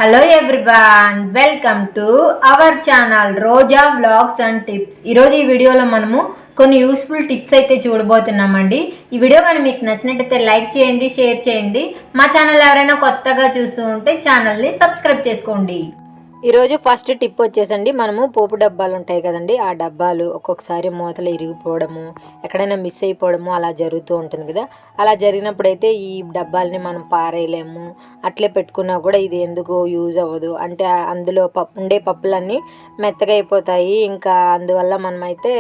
Hello everyone, welcome to our channel Roja vlogs and tips. ఈరోజు ఈ వీడియోలో మనము కొన్ని యూస్ఫుల్ టిప్స్ అయితే చూడబోతున్నామండి. ఈ వీడియో కానీ మీకు నచ్చినట్టయితే లైక్ చేయండి, షేర్ చేయండి. మా ఛానల్ ఎవరైనా కొత్తగా చూస్తూ ఉంటే ఛానల్ని సబ్స్క్రైబ్ చేసుకోండి. ఈరోజు ఫస్ట్ టిప్ వచ్చేసండి, మనము పోపు డబ్బాలు ఉంటాయి కదండి, ఆ డబ్బాలు ఒక్కొక్కసారి మూతలు ఇరిగిపోవడము, ఎక్కడైనా మిస్ అయిపోవడము అలా జరుగుతూ ఉంటుంది కదా. అలా జరిగినప్పుడైతే ఈ డబ్బాలని మనం పారేయలేము, అట్లే పెట్టుకున్నా కూడా ఇది ఎందుకు యూజ్ అవ్వదు. అంటే అందులో ఉండే పప్పులన్నీ మెత్తగా అయిపోతాయి, ఇంకా అందువల్ల మనమైతే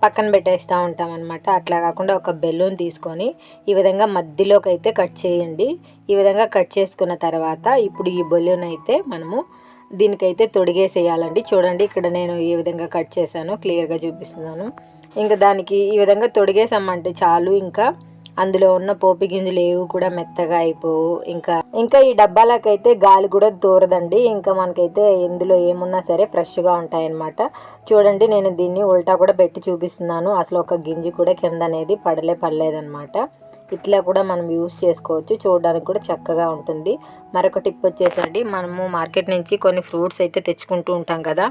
పక్కన పెట్టేస్తూ ఉంటాం అనమాట. అట్లా కాకుండా ఒక బెలూన్ తీసుకొని ఈ విధంగా మధ్యలోకి అయితే కట్ చేయండి. ఈ విధంగా కట్ చేసుకున్న తర్వాత ఇప్పుడు ఈ బెలూన్ అయితే మనము దీనికైతే తొడిగేసేయాలండి. చూడండి, ఇక్కడ నేను ఈ విధంగా కట్ చేశాను, క్లియర్గా చూపిస్తున్నాను. ఇంకా దానికి ఈ విధంగా తొడిగేసామంటే చాలు, ఇంకా అందులో ఉన్న పోపి గింజలు ఏవి కూడా మెత్తగా అయిపోవు. ఇంకా ఈ డబ్బాలకైతే గాలి కూడా దూరదండి. ఇంకా మనకైతే ఇందులో ఏమున్నా సరే ఫ్రెష్గా ఉంటాయన్నమాట. చూడండి, నేను దీన్ని ఉల్టా కూడా పెట్టి చూపిస్తున్నాను. అసలు ఒక గింజి కూడా కింద అనేది పడలేదన్నమాట. ఇట్లా కూడా మనం యూస్ చేసుకోవచ్చు, చూడడానికి కూడా చక్కగా ఉంటుంది. మరొక టిప్ వచ్చేసండి, మనము మార్కెట్ నుంచి కొన్ని ఫ్రూట్స్ అయితే తెచ్చుకుంటూ ఉంటాం కదా.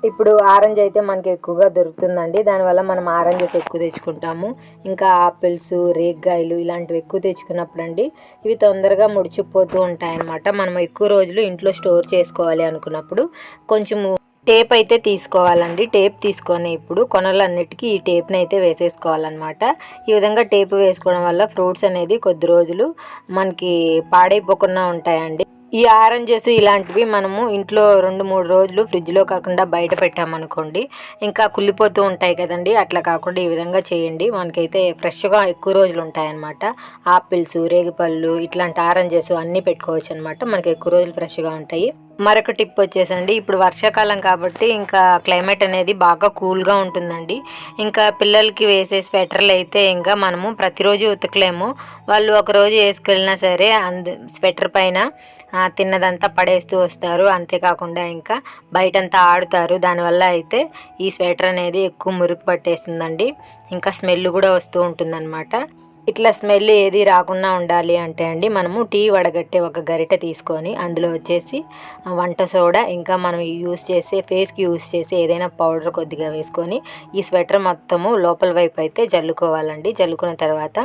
ఇప్పుడు ఆరెంజ్ అయితే మనకి ఎక్కువగా దొరుకుతుందండి, దానివల్ల మనం ఆరెంజెస్ ఎక్కువ తెచ్చుకుంటాము. ఇంకా ఆపిల్స్, రేగ్గాయలు ఇలాంటివి ఎక్కువ తెచ్చుకున్నప్పుడు అండి ఇవి తొందరగా ముడిచిపోతూ ఉంటాయన్నమాట. మనం ఎక్కువ రోజులు ఇంట్లో స్టోర్ చేసుకోవాలి అనుకున్నప్పుడు కొంచెము టేప్ అయితే తీసుకోవాలండి. టేప్ తీసుకొని ఇప్పుడు కొనలన్నిటికీ ఈ టేప్ని అయితే వేసేసుకోవాలన్నమాట. ఈ విధంగా టేప్ వేసుకోవడం వల్ల ఫ్రూట్స్ అనేది కొద్ది రోజులు మనకి పాడైపోకుండా ఉంటాయండి. ఈ ఆరెంజెస్ ఇలాంటివి మనము ఇంట్లో 2-3 రోజులు ఫ్రిడ్జ్లో కాకుండా బయట పెట్టామనుకోండి ఇంకా కుళ్ళిపోతూ ఉంటాయి కదండి. అట్లా కాకుండా ఈ విధంగా చేయండి, మనకైతే ఫ్రెష్గా ఎక్కువ రోజులు ఉంటాయన్నమాట. ఆపిల్స్, రేగిపళ్ళు ఇట్లాంటి ఆరెంజెస్ అన్నీ పెట్టుకోవచ్చు అనమాట, మనకి ఎక్కువ రోజులు ఫ్రెష్గా ఉంటాయి. మరొక టిప్ వచ్చేసండి, ఇప్పుడు వర్షాకాలం కాబట్టి ఇంకా క్లైమేట్ అనేది బాగా కూల్గా ఉంటుందండి. ఇంకా పిల్లలకి వేసే స్వెటర్లు అయితే ఇంకా మనము ప్రతిరోజు ఉతకలేము. వాళ్ళు ఒకరోజు వేసుకెళ్ళినా సరే స్వెటర్ పైన తిన్నదంతా పడేస్తూ వస్తారు. అంతేకాకుండా ఇంకా బయటంతా ఆడుతారు. దానివల్ల అయితే ఈ స్వెటర్ అనేది ఎక్కువ మురికి పట్టేస్తుందండి, ఇంకా స్మెల్ కూడా వస్తూ ఉంటుందన్నమాట. ఇట్లా స్మెల్ ఏది రాకుండా ఉండాలి అంటే అండి, మనము టీ వడగట్టే ఒక గరిటె తీసుకొని అందులో వచ్చేసి వంట సోడా, ఇంకా మనం ఫేస్కి యూస్ చేసే ఏదైనా పౌడర్ కొద్దిగా వేసుకొని ఈ స్వెటర్ మొత్తము లోపల వైపు అయితే జల్లుకోవాలండి. జల్లుకున్న తర్వాత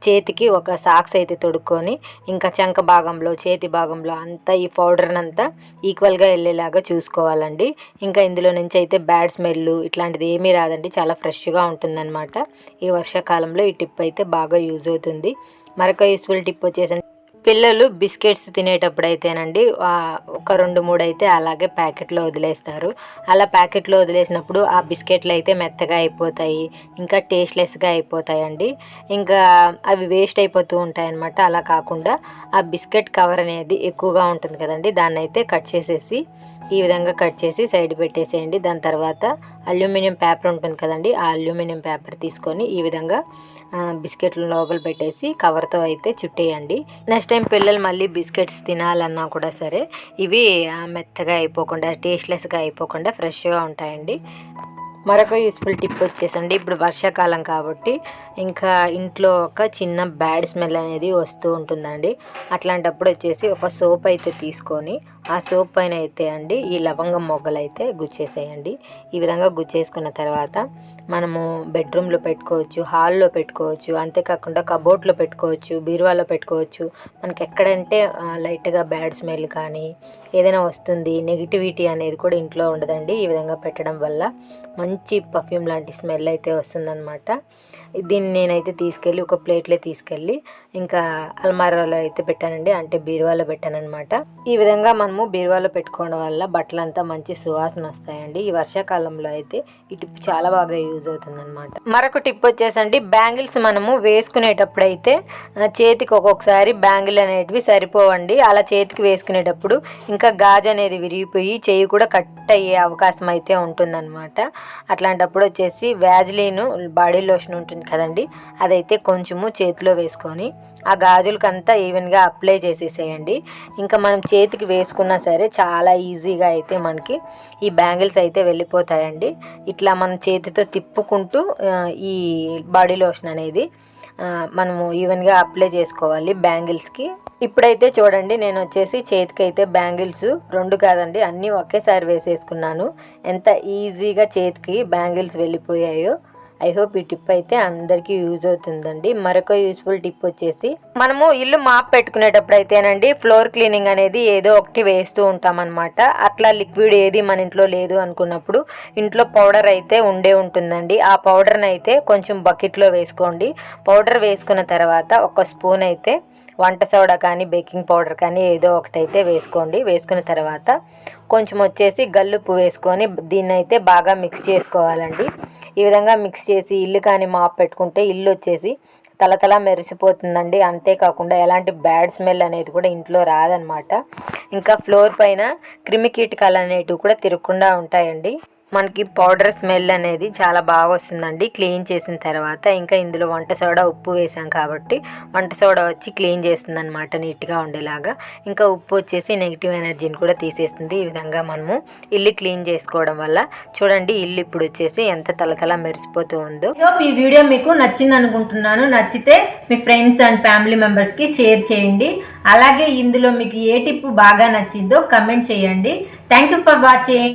చేతికి ఒక సాక్స్ అయితే తొడుక్కొని ఇంకా చంక భాగంలో, చేతి భాగంలో అంతా ఈ పౌడర్ని అంతా ఈక్వల్గా వెళ్ళేలాగా చూసుకోవాలండి. ఇంకా ఇందులో నుంచి అయితే బ్యాడ్ స్మెల్ ఇట్లాంటిది ఏమీ రాదండి, చాలా ఫ్రెష్గా ఉంటుందన్నమాట. ఈ వర్షాకాలంలో ఈ టిప్ అయితే బాగా యూజ్ అవుతుంది. మరొక యూస్ఫుల్ టిప్ వచ్చేసి, పిల్లలు బిస్కెట్స్ తినేటప్పుడు అయితేనండి ఒక 2-3 అయితే అలాగే ప్యాకెట్లో వదిలేస్తారు. అలా ప్యాకెట్లో వదిలేసినప్పుడు ఆ బిస్కెట్లు అయితే మెత్తగా అయిపోతాయి, ఇంకా టేస్ట్లెస్గా అయిపోతాయండి. ఇంకా అవి వేస్ట్ అయిపోతూ ఉంటాయన్నమాట. అలా కాకుండా ఆ బిస్కెట్ కవర్ అనేది ఎక్కువగా ఉంటుంది కదండి, దాన్ని అయితే కట్ చేసేసి ఈ విధంగా కట్ చేసి సైడ్ పెట్టేసేయండి. దాని తర్వాత అల్యూమినియం పేపర్ ఉంటుంది కదండి, ఆ అల్యూమినియం పేపర్ తీసుకొని ఈ విధంగా బిస్కెట్లు లోపల పెట్టేసి కవర్తో అయితే చుట్టేయండి. నెక్స్ట్ టైం పిల్లలు మళ్ళీ బిస్కెట్స్ తినాలన్నా కూడా సరే ఇవి మెత్తగా అయిపోకుండా, టేస్ట్లెస్గా అయిపోకుండా ఫ్రెష్గా ఉంటాయండి. మరొక యూస్ఫుల్ టిప్ వచ్చేసండి, ఇప్పుడు వర్షాకాలం కాబట్టి ఇంకా ఇంట్లో ఒక చిన్న బ్యాడ్ స్మెల్ అనేది వస్తూ ఉంటుందండి. అట్లాంటప్పుడు వచ్చేసి ఒక సోప్ అయితే తీసుకొని ఆ సోప్ పైన అయితే అండి ఈ లవంగం మొగ్గలు అయితే గుచ్చేసేయండి. ఈ విధంగా గుచ్చేసుకున్న తర్వాత మనము బెడ్రూమ్లో పెట్టుకోవచ్చు, హాల్లో పెట్టుకోవచ్చు, అంతేకాకుండా కబోర్డ్లో పెట్టుకోవచ్చు, బీరువాలో పెట్టుకోవచ్చు. మనకి ఎక్కడంటే లైట్గా బ్యాడ్ స్మెల్ కానీ ఏదైనా వస్తుంది, నెగిటివిటీ అనేది కూడా ఇంట్లో ఉండదండి. ఈ విధంగా పెట్టడం వల్ల మంచి పర్ఫ్యూమ్ లాంటి స్మెల్ అయితే వస్తుందన్నమాట. దీన్ని నేనైతే తీసుకెళ్ళి ఒక ప్లేట్లో తీసుకెళ్ళి ఇంకా అల్మారాలో అయితే పెట్టానండి, అంటే బీరువాలో పెట్టానమాట. ఈ విధంగా మనము బీరువాలో పెట్టుకోవడం వల్ల బట్టలంతా మంచి సువాసన వస్తాయండి. ఈ వర్షాకాలంలో అయితే ఈ టిప్ చాలా బాగా యూజ్ అవుతుందన్నమాట. మరొక టిప్ వచ్చేసండి, బ్యాంగిల్స్ మనము వేసుకునేటప్పుడు అయితే చేతికి ఒక్కొక్కసారి బ్యాంగిల్ అనేటివి సరిపోవండి. అలా చేతికి వేసుకునేటప్పుడు ఇంకా గాజు అనేది విరిగిపోయి చేయి కూడా కట్ అయ్యే అవకాశం అయితే ఉంటుందన్నమాట. అట్లాంటప్పుడు వచ్చేసి వ్యాజిలిన్ బాడీ లోషన్ ఉంటుంది కదండి, అదైతే కొంచెము చేతిలో వేసుకొని ఆ గాజులకంతా ఈవెన్గా అప్లై చేసేసేయండి. ఇంకా మనం చేతికి వేసుకున్నా సరే చాలా ఈజీగా అయితే మనకి ఈ బ్యాంగిల్స్ అయితే వెళ్ళిపోతాయండి. ఇట్లా మనం చేతితో తిప్పుకుంటూ ఈ బాడీ లోషన్ అనేది మనము ఈవెన్గా అప్లై చేసుకోవాలి బ్యాంగిల్స్కి. ఇప్పుడైతే చూడండి, నేను వచ్చేసి చేతికి అయితే బ్యాంగిల్స్ 2 కాదండి అన్నీ ఒకేసారి వేసేసుకున్నాను. ఎంత ఈజీగా చేతికి బ్యాంగిల్స్ వెళ్ళిపోయాయో. ఐ హోప్ ఈ టిప్ అయితే అందరికీ యూజ్ అవుతుందండి. మరొక యూస్ఫుల్ టిప్ వచ్చేసి, మనము ఇల్లు మాప్ పెట్టుకునేటప్పుడు అయితేనండి ఫ్లోర్ క్లీనింగ్ అనేది ఏదో ఒకటి వేస్తూ ఉంటామన్నమాట. అట్లా లిక్విడ్ ఏది మన ఇంట్లో లేదు అనుకున్నప్పుడు ఇంట్లో పౌడర్ అయితే ఉంటుందండి. ఆ పౌడర్ని అయితే కొంచెం బకెట్లో వేసుకోండి. పౌడర్ వేసుకున్న తర్వాత 1 స్పూన్ అయితే వంట సోడా కానీ బేకింగ్ పౌడర్ కానీ ఏదో ఒకటైతే వేసుకోండి. వేసుకున్న తర్వాత కొంచెం వచ్చేసి గల్లుప్పు వేసుకొని దీన్ని అయితే బాగా మిక్స్ చేసుకోవాలండి. ఈ విధంగా మిక్స్ చేసి ఇల్లు కానీ మాప్ పెట్టుకుంటే ఇల్లు వచ్చేసి తలతలా మెరిసిపోతుందండి. అంతేకాకుండా ఎలాంటి బ్యాడ్ స్మెల్ అనేది కూడా ఇంట్లో రాదనమాట. ఇంకా ఫ్లోర్ పైన క్రిమి కీటకాలు అనేటివి కూడా తిరగకుండా ఉంటాయండి. మనకి పౌడర్ స్మెల్ అనేది చాలా బాగా వస్తుందండి క్లీన్ చేసిన తర్వాత. ఇంకా ఇందులో వంట సోడా ఉప్పు వేసాం కాబట్టి వంట సోడా వచ్చి క్లీన్ చేస్తుంది అనమాట నీట్గా ఉండేలాగా. ఇంకా ఉప్పు వచ్చేసి నెగిటివ్ ఎనర్జీని కూడా తీసేస్తుంది. ఈ విధంగా మనము ఇల్లు క్లీన్ చేసుకోవడం వల్ల చూడండి ఇల్లు ఇప్పుడు వచ్చేసి ఎంత తలతల మెరిసిపోతూ ఉందో. ఈ వీడియో మీకు నచ్చింది అనుకుంటున్నాను. నచ్చితే మీ ఫ్రెండ్స్ అండ్ ఫ్యామిలీ మెంబర్స్కి షేర్ చేయండి. అలాగే ఇందులో మీకు ఏ టిప్ బాగా నచ్చిందో కమెంట్ చేయండి. Thank you for watching.